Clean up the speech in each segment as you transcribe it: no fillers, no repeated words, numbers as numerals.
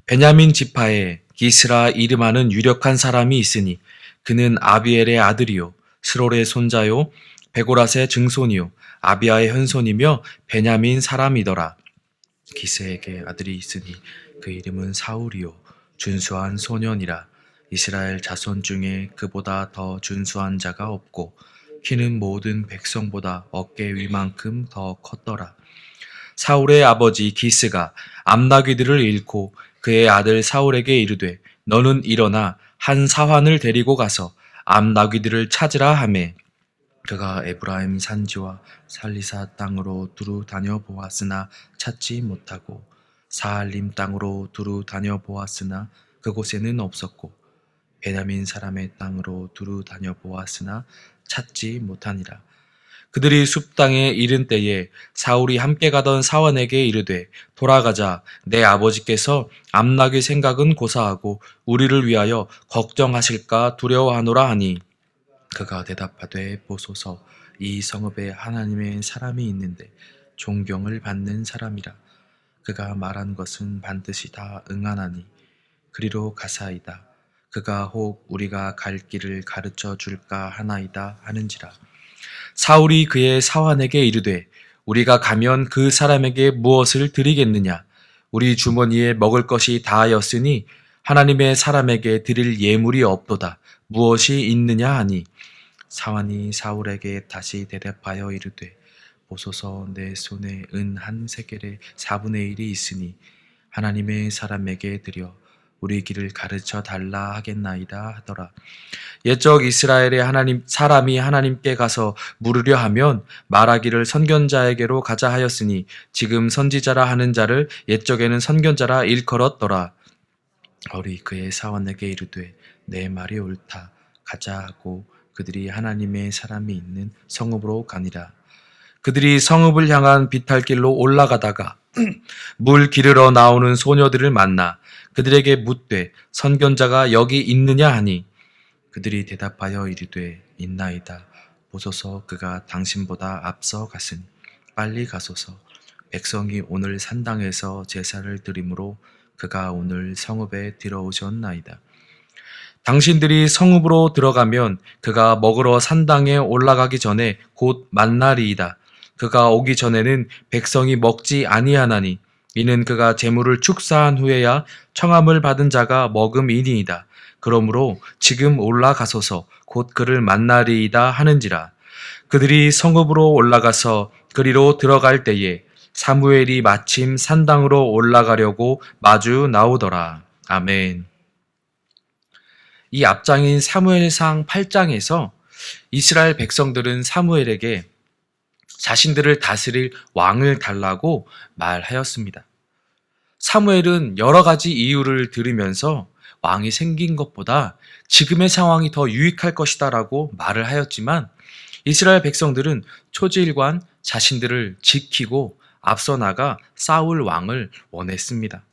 베냐민 지파에 기스라 이름하는 유력한 사람이 있으니 그는 아비엘의 아들이요 스롤의 손자요 베고랏의 증손이요 아비아의 현손이며 베냐민 사람이더라. 기스에게 아들이 있으니 그 이름은 사울이요 준수한 소년이라. 이스라엘 자손 중에 그보다 더 준수한 자가 없고 키는 모든 백성보다 어깨 위만큼 더 컸더라. 사울의 아버지 기스가 암나귀들을 잃고 그의 아들 사울에게 이르되 너는 일어나 한 사환을 데리고 가서 암나귀들을 찾으라 하매 그가 에브라임 산지와 살리사 땅으로 두루 다녀보았으나 찾지 못하고 사할림 땅으로 두루 다녀보았으나 그곳에는 없었고 베냐민 사람의 땅으로 두루 다녀보았으나 찾지 못하니라. 그들이 숲 땅에 이른 때에 사울이 함께 가던 사원에게 이르되 돌아가자. 내 아버지께서 암나귀 생각은 고사하고 우리를 위하여 걱정하실까 두려워하노라 하니 그가 대답하되 보소서 이 성읍에 하나님의 사람이 있는데 존경을 받는 사람이라. 그가 말한 것은 반드시 다 응하나니 그리로 가사이다. 그가 혹 우리가 갈 길을 가르쳐 줄까 하나이다 하는지라. 사울이 그의 사환에게 이르되 우리가 가면 그 사람에게 무엇을 드리겠느냐? 우리 주머니에 먹을 것이 다하였으니 하나님의 사람에게 드릴 예물이 없도다. 무엇이 있느냐 하니 사환이 사울에게 다시 대답하여 이르되 보소서 내 손에 은 한 세겔의 4분의 1이 있으니 하나님의 사람에게 드려 우리 길을 가르쳐 달라 하겠나이다 하더라. 옛적 이스라엘의 사람이 하나님께 가서 물으려 하면 말하기를 선견자에게로 가자 하였으니 지금 선지자라 하는 자를 옛적에는 선견자라 일컬었더라. 바울이 그의 사원에게 이르되 내 말이 옳다. 가자 하고 그들이 하나님의 사람이 있는 성읍으로 가니라. 그들이 성읍을 향한 비탈길로 올라가다가 물 기르러 나오는 소녀들을 만나 그들에게 묻되 선견자가 여기 있느냐 하니 그들이 대답하여 이르되 있나이다. 보소서 그가 당신보다 앞서 갔으니 빨리 가소서. 백성이 오늘 산당에서 제사를 드리므로 그가 오늘 성읍에 들어오셨나이다. 당신들이 성읍으로 들어가면 그가 먹으러 산당에 올라가기 전에 곧 만나리이다. 그가 오기 전에는 백성이 먹지 아니하나니 이는 그가 재물을 축사한 후에야 청함을 받은 자가 먹음이니이다. 그러므로 지금 올라가소서 곧 그를 만나리이다 하는지라. 그들이 성읍으로 올라가서 그리로 들어갈 때에 사무엘이 마침 산당으로 올라가려고 마주 나오더라. 아멘. 이 앞장인 사무엘상 8장에서 이스라엘 백성들은 사무엘에게 자신들을 다스릴 왕을 달라고 말하였습니다. 사무엘은 여러 가지 이유를 들으면서 왕이 생긴 것보다 지금의 상황이 더 유익할 것이다라고 말을 하였지만 이스라엘 백성들은 초지일관 자신들을 지키고 앞서 나가 싸울 왕을 원했습니다.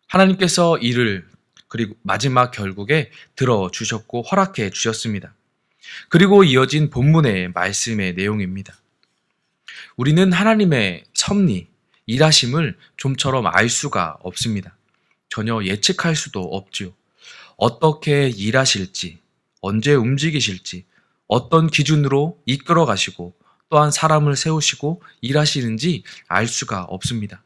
하나님께서 이를 그리고 마지막 결국에 들어주셨고 허락해 주셨습니다. 그리고 이어진 본문의 말씀의 내용입니다. 우리는 하나님의 섭리, 일하심을 좀처럼 알 수가 없습니다. 전혀 예측할 수도 없지요. 어떻게 일하실지, 언제 움직이실지, 어떤 기준으로 이끌어 가시고 또한 사람을 세우시고 일하시는지 알 수가 없습니다.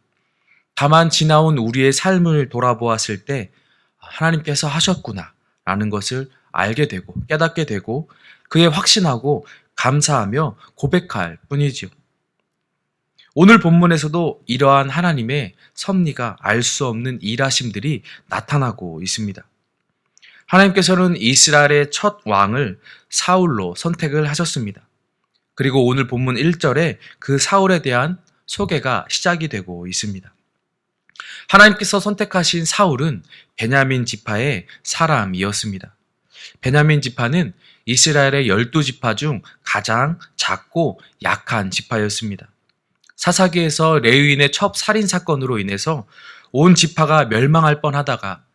다만 지나온 우리의 삶을 돌아보았을 때 하나님께서 하셨구나 라는 것을 알게 되고 깨닫게 되고 그에 확신하고 감사하며 고백할 뿐이지요. 오늘 본문에서도 이러한 하나님의 섭리가 알 수 없는 일하심들이 나타나고 있습니다. 하나님께서는 이스라엘의 첫 왕을 사울로 선택을 하셨습니다. 그리고 오늘 본문 1절에 그 사울에 대한 소개가 시작이 되고 있습니다. 하나님께서 선택하신 사울은 베냐민 지파의 사람이었습니다. 베냐민 지파는 이스라엘의 12지파 중 가장 작고 약한 지파였습니다. 사사기에서 레위인의 첩 살인 사건으로 인해서 온 지파가 멸망할 뻔하다가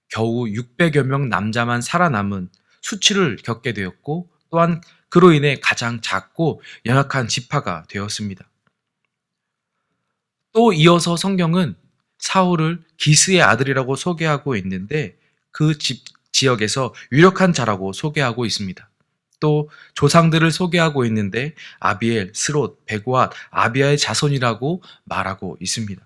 겨우 600여 명 남자만 살아남은 수치를 겪게 되었고 또한 그로 인해 가장 작고 연약한 지파가 되었습니다. 또 이어서 성경은 사울을 기스의 아들이라고 소개하고 있는데 그 지역에서 유력한 자라고 소개하고 있습니다. 또 조상들을 소개하고 있는데 아비엘, 스롯, 베고앗, 아비아의 자손이라고 말하고 있습니다.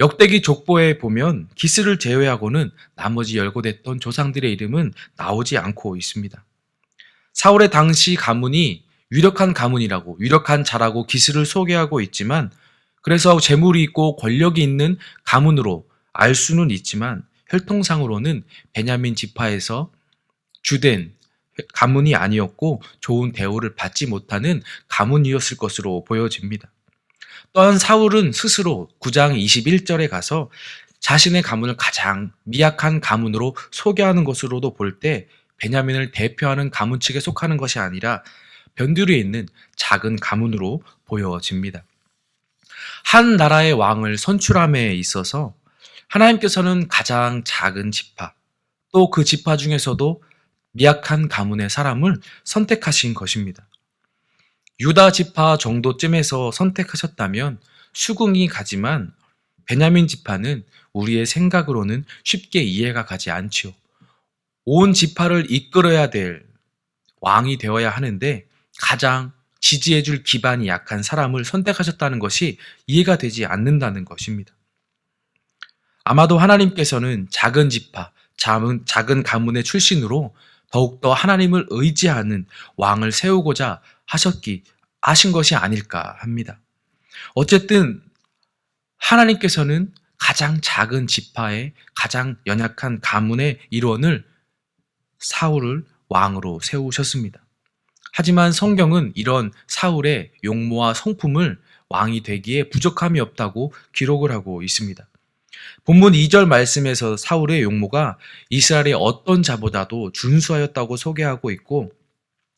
역대기 족보에 보면 기스를 제외하고는 나머지 열거됐던 조상들의 이름은 나오지 않고 있습니다. 사울의 당시 가문이 유력한 가문이라고, 유력한 자라고 기스를 소개하고 있지만, 그래서 재물이 있고 권력이 있는 가문으로 알 수는 있지만 혈통상으로는 베냐민 지파에서 주된 가문이 아니었고 좋은 대우를 받지 못하는 가문이었을 것으로 보여집니다. 또한 사울은 스스로 9장 21절에 가서 자신의 가문을 가장 미약한 가문으로 소개하는 것으로도 볼 때 베냐민을 대표하는 가문 측에 속하는 것이 아니라 변두리에 있는 작은 가문으로 보여집니다. 한 나라의 왕을 선출함에 있어서 하나님께서는 가장 작은 지파, 또 그 지파 중에서도 미약한 가문의 사람을 선택하신 것입니다. 유다 지파 정도쯤에서 선택하셨다면 수긍이 가지만 베냐민 지파는 우리의 생각으로는 쉽게 이해가 가지 않지요. 온 지파를 이끌어야 될 왕이 되어야 하는데 가장 지지해줄 기반이 약한 사람을 선택하셨다는 것이 이해가 되지 않는다는 것입니다. 아마도 하나님께서는 작은 지파, 작은 가문의 출신으로 더욱더 하나님을 의지하는 왕을 세우고자 하신 것이 아닐까 합니다. 어쨌든 하나님께서는 가장 작은 지파의 가장 연약한 가문의 일원을 사울을 왕으로 세우셨습니다. 하지만 성경은 이런 사울의 용모와 성품을 왕이 되기에 부족함이 없다고 기록을 하고 있습니다. 본문 2절 말씀에서 사울의 용모가 이스라엘의 어떤 자보다도 준수하였다고 소개하고 있고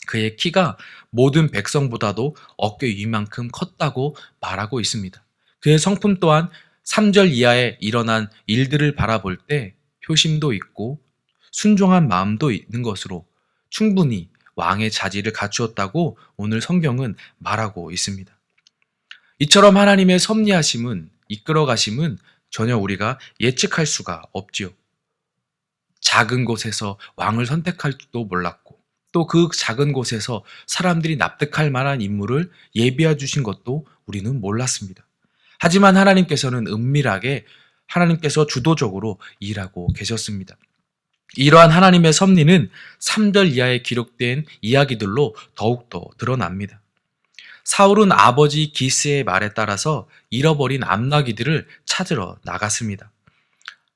그의 키가 모든 백성보다도 어깨 위만큼 컸다고 말하고 있습니다. 그의 성품 또한 3절 이하에 일어난 일들을 바라볼 때 효심도 있고 순종한 마음도 있는 것으로 충분히 왕의 자질을 갖추었다고 오늘 성경은 말하고 있습니다. 이처럼 하나님의 섭리하심은, 이끌어가심은 전혀 우리가 예측할 수가 없지요. 작은 곳에서 왕을 선택할지도 몰랐고 또 그 작은 곳에서 사람들이 납득할 만한 인물을 예비해 주신 것도 우리는 몰랐습니다. 하지만 하나님께서는 은밀하게 하나님께서 주도적으로 일하고 계셨습니다. 이러한 하나님의 섭리는 3절 이하에 기록된 이야기들로 더욱더 드러납니다. 사울은 아버지 기스의 말에 따라서 잃어버린 암나귀들을 찾으러 나갔습니다.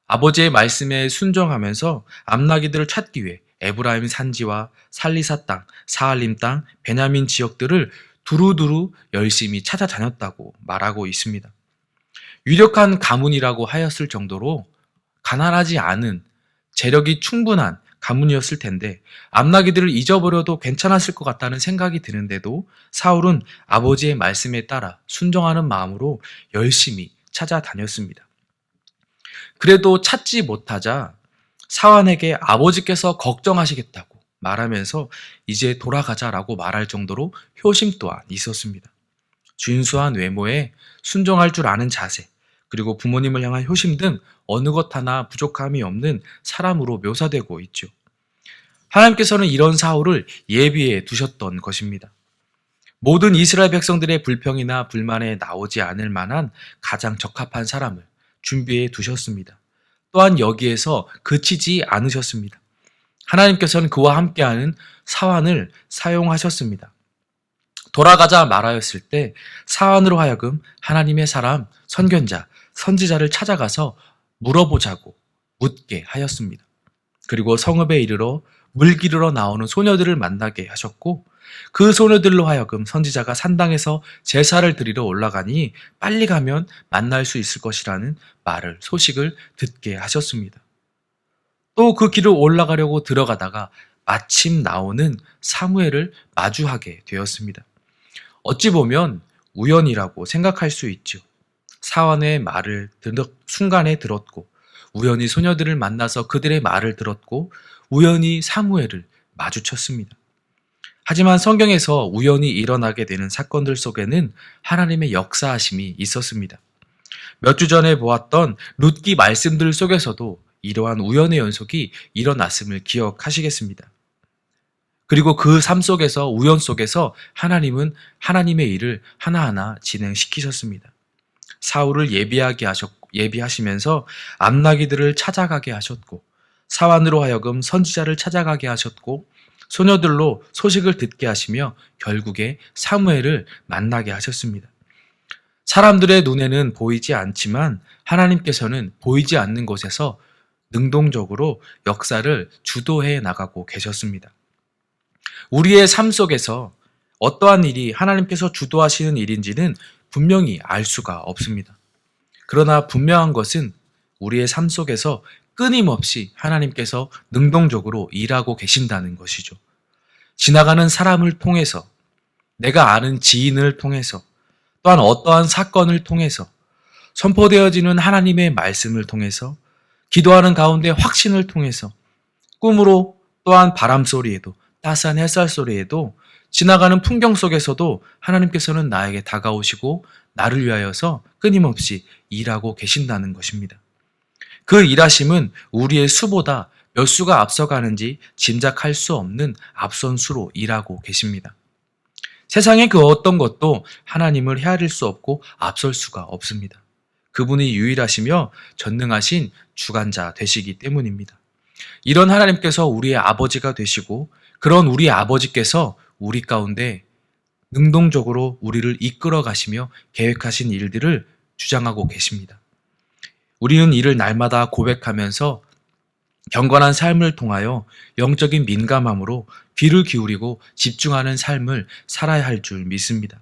아버지의 말씀에 순종하면서 암나귀들을 찾기 위해 에브라임 산지와 살리사 땅, 사알림 땅, 베냐민 지역들을 두루두루 열심히 찾아다녔다고 말하고 있습니다. 유력한 가문이라고 하였을 정도로 가난하지 않은 재력이 충분한 가문이었을 텐데 암나귀들을 잊어버려도 괜찮았을 것 같다는 생각이 드는데도 사울은 아버지의 말씀에 따라 순종하는 마음으로 열심히 찾아다녔습니다. 그래도 찾지 못하자 사환에게 아버지께서 걱정하시겠다고 말하면서 이제 돌아가자라고 말할 정도로 효심 또한 있었습니다. 준수한 외모에 순종할 줄 아는 자세, 그리고 부모님을 향한 효심 등 어느 것 하나 부족함이 없는 사람으로 묘사되고 있죠. 하나님께서는 이런 사울을 예비해 두셨던 것입니다. 모든 이스라엘 백성들의 불평이나 불만에 나오지 않을 만한 가장 적합한 사람을 준비해 두셨습니다. 또한 여기에서 그치지 않으셨습니다. 하나님께서는 그와 함께하는 사환을 사용하셨습니다. 돌아가자 말하였을 때 사환으로 하여금 하나님의 사람, 선견자, 선지자를 찾아가서 물어보자고 묻게 하였습니다. 그리고 성읍에 이르러 물 기르러 나오는 소녀들을 만나게 하셨고 그 소녀들로 하여금 선지자가 산당에서 제사를 드리러 올라가니 빨리 가면 만날 수 있을 것이라는 소식을 듣게 하셨습니다. 또 그 길을 올라가려고 들어가다가 마침 나오는 사무엘을 마주하게 되었습니다. 어찌 보면 우연이라고 생각할 수 있죠. 사환의 말을 순간에 들었고 우연히 소녀들을 만나서 그들의 말을 들었고 우연히 사무엘을 마주쳤습니다. 하지만 성경에서 우연히 일어나게 되는 사건들 속에는 하나님의 역사하심이 있었습니다. 몇 주 전에 보았던 룻기 말씀들 속에서도 이러한 우연의 연속이 일어났음을 기억하시겠습니다. 그리고 그 삶 속에서, 우연 속에서 하나님은 하나님의 일을 하나하나 진행시키셨습니다. 사울을 예비하시면서 암나기들을 찾아가게 하셨고, 사환으로 하여금 선지자를 찾아가게 하셨고, 소녀들로 소식을 듣게 하시며 결국에 사무엘을 만나게 하셨습니다. 사람들의 눈에는 보이지 않지만 하나님께서는 보이지 않는 곳에서 능동적으로 역사를 주도해 나가고 계셨습니다. 우리의 삶 속에서 어떠한 일이 하나님께서 주도하시는 일인지는 분명히 알 수가 없습니다. 그러나 분명한 것은 우리의 삶 속에서 끊임없이 하나님께서 능동적으로 일하고 계신다는 것이죠. 지나가는 사람을 통해서, 내가 아는 지인을 통해서, 또한 어떠한 사건을 통해서, 선포되어지는 하나님의 말씀을 통해서, 기도하는 가운데 확신을 통해서, 꿈으로 또한 바람 소리에도, 따스한 햇살 소리에도, 지나가는 풍경 속에서도 하나님께서는 나에게 다가오시고 나를 위하여서 끊임없이 일하고 계신다는 것입니다. 그 일하심은 우리의 수보다 몇 수가 앞서가는지 짐작할 수 없는 앞선 수로 일하고 계십니다. 세상의 그 어떤 것도 하나님을 헤아릴 수 없고 앞설 수가 없습니다. 그분이 유일하시며 전능하신 주관자 되시기 때문입니다. 이런 하나님께서 우리의 아버지가 되시고, 그런 우리의 아버지께서 우리 가운데 능동적으로 우리를 이끌어 가시며 계획하신 일들을 주장하고 계십니다. 우리는 이를 날마다 고백하면서 경건한 삶을 통하여 영적인 민감함으로 귀를 기울이고 집중하는 삶을 살아야 할 줄 믿습니다.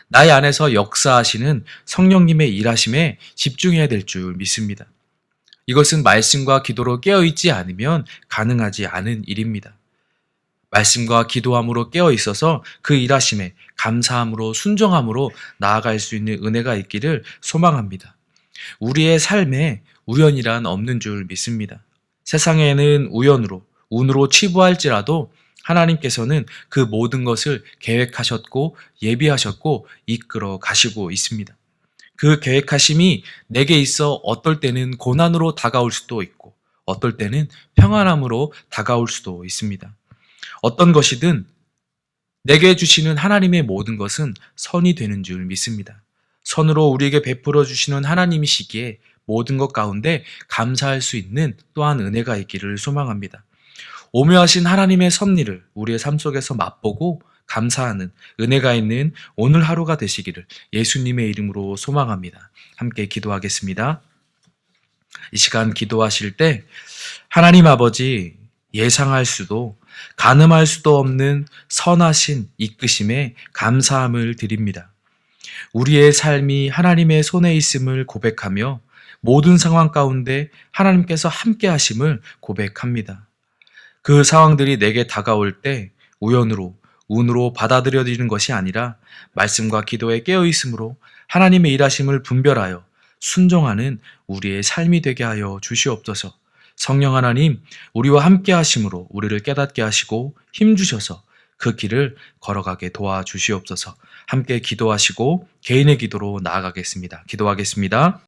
나의 안에서 역사하시는 성령님의 일하심에 집중해야 될 줄 믿습니다. 이것은 말씀과 기도로 깨어있지 않으면 가능하지 않은 일입니다. 말씀과 기도함으로 깨어있어서 그 일하심에 감사함으로 순종함으로 나아갈 수 있는 은혜가 있기를 소망합니다. 우리의 삶에 우연이란 없는 줄 믿습니다. 세상에는 우연으로, 운으로 치부할지라도 하나님께서는 그 모든 것을 계획하셨고 예비하셨고 이끌어 가시고 있습니다. 그 계획하심이 내게 있어 어떨 때는 고난으로 다가올 수도 있고 어떨 때는 평안함으로 다가올 수도 있습니다. 어떤 것이든 내게 주시는 하나님의 모든 것은 선이 되는 줄 믿습니다. 선으로 우리에게 베풀어 주시는 하나님이시기에 모든 것 가운데 감사할 수 있는 또한 은혜가 있기를 소망합니다. 오묘하신 하나님의 섭리를 우리의 삶 속에서 맛보고 감사하는 은혜가 있는 오늘 하루가 되시기를 예수님의 이름으로 소망합니다. 함께 기도하겠습니다. 이 시간 기도하실 때 하나님 아버지, 예상할 수도 가늠할 수도 없는 선하신 이끄심에 감사함을 드립니다. 우리의 삶이 하나님의 손에 있음을 고백하며 모든 상황 가운데 하나님께서 함께 하심을 고백합니다. 그 상황들이 내게 다가올 때 우연으로, 운으로 받아들여지는 것이 아니라 말씀과 기도에 깨어있음으로 하나님의 일하심을 분별하여 순종하는 우리의 삶이 되게 하여 주시옵소서. 성령 하나님, 우리와 함께 하심으로 우리를 깨닫게 하시고 힘주셔서 그 길을 걸어가게 도와주시옵소서. 함께 기도하시고 개인의 기도로 나아가겠습니다. 기도하겠습니다.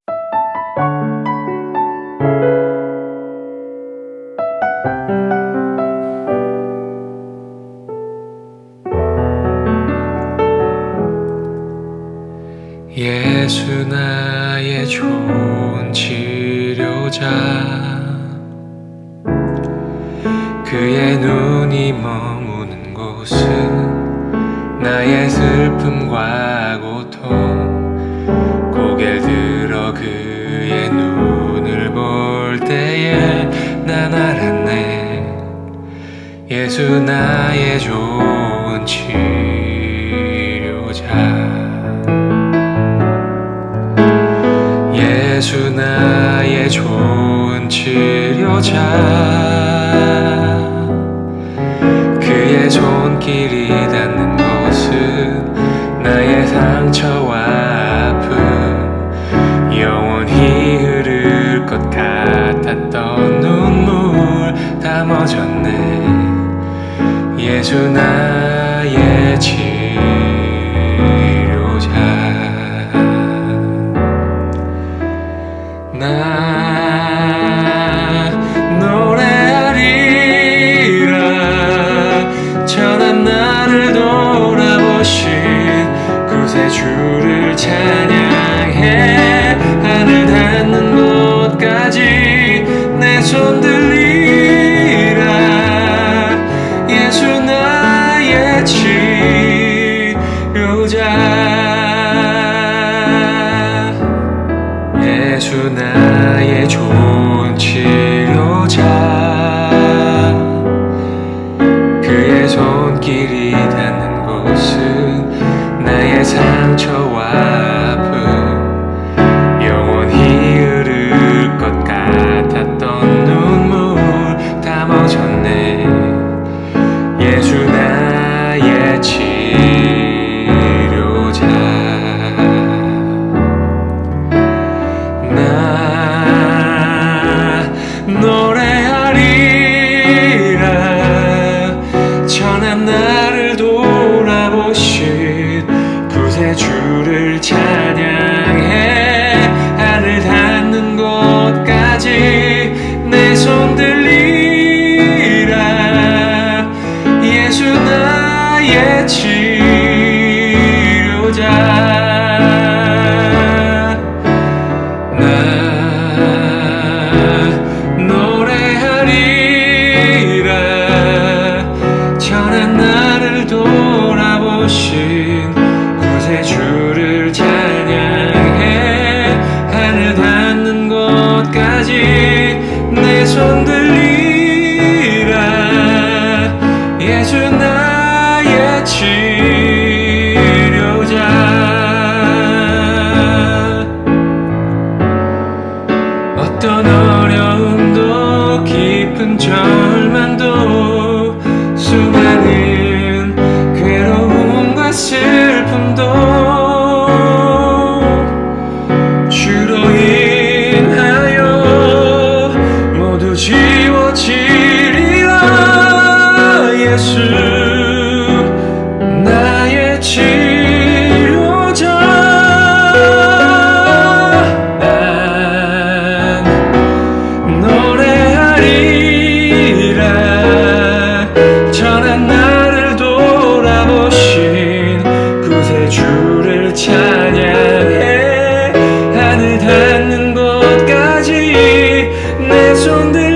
예수 나의 좋은 치료자, 그의 눈이 머무는 곳은 나의 슬픔과 고통, 고개를 들어 그의 눈을 볼 때에 난 알았네. 예수 나의 좋은 치료자, 예수 나의 좋은 치료자, 그의 손길이 닿는 곳은 나의 상처와 아픔, 영원히 흐를 것 같았던 눈물 다 멎었네. 예수 나의 치료자, 나 노래하리라. 천한 나를 돌아보신 구세주를 찬양해. 하늘 닿는 곳까지 내 손 들리라. 예수 나의 치료자. 예수 나의 좋은 치료자. 그의 손길이 닿는 곳은 나의 상처와 아픔 영원히 흐를 것 같았던 눈물 다 멎었네. 예수 나의 치료자. 나 노래하리라. 천한 나를 돌아보신 구세주를 찬양해. 하늘 닿는 곳까지 내 손 들리라. 예수 나의 치료자. 나 노래하리라. 천한 나를 돌아보신 구세주를 찬양해. 하늘 닿는 곳까지 내 손 들리라. 예수 나의 치료자. 어떤 어려움도 깊은 절망도 수많은 괴로움과 슬픔도 주로 인하여 모두 지워지리라. 예수 나의 치료자. 노래하리라. 천한 나를 돌아보신 구세주를 찬양해. 하늘 닿는 곳까지 내 손 들리라.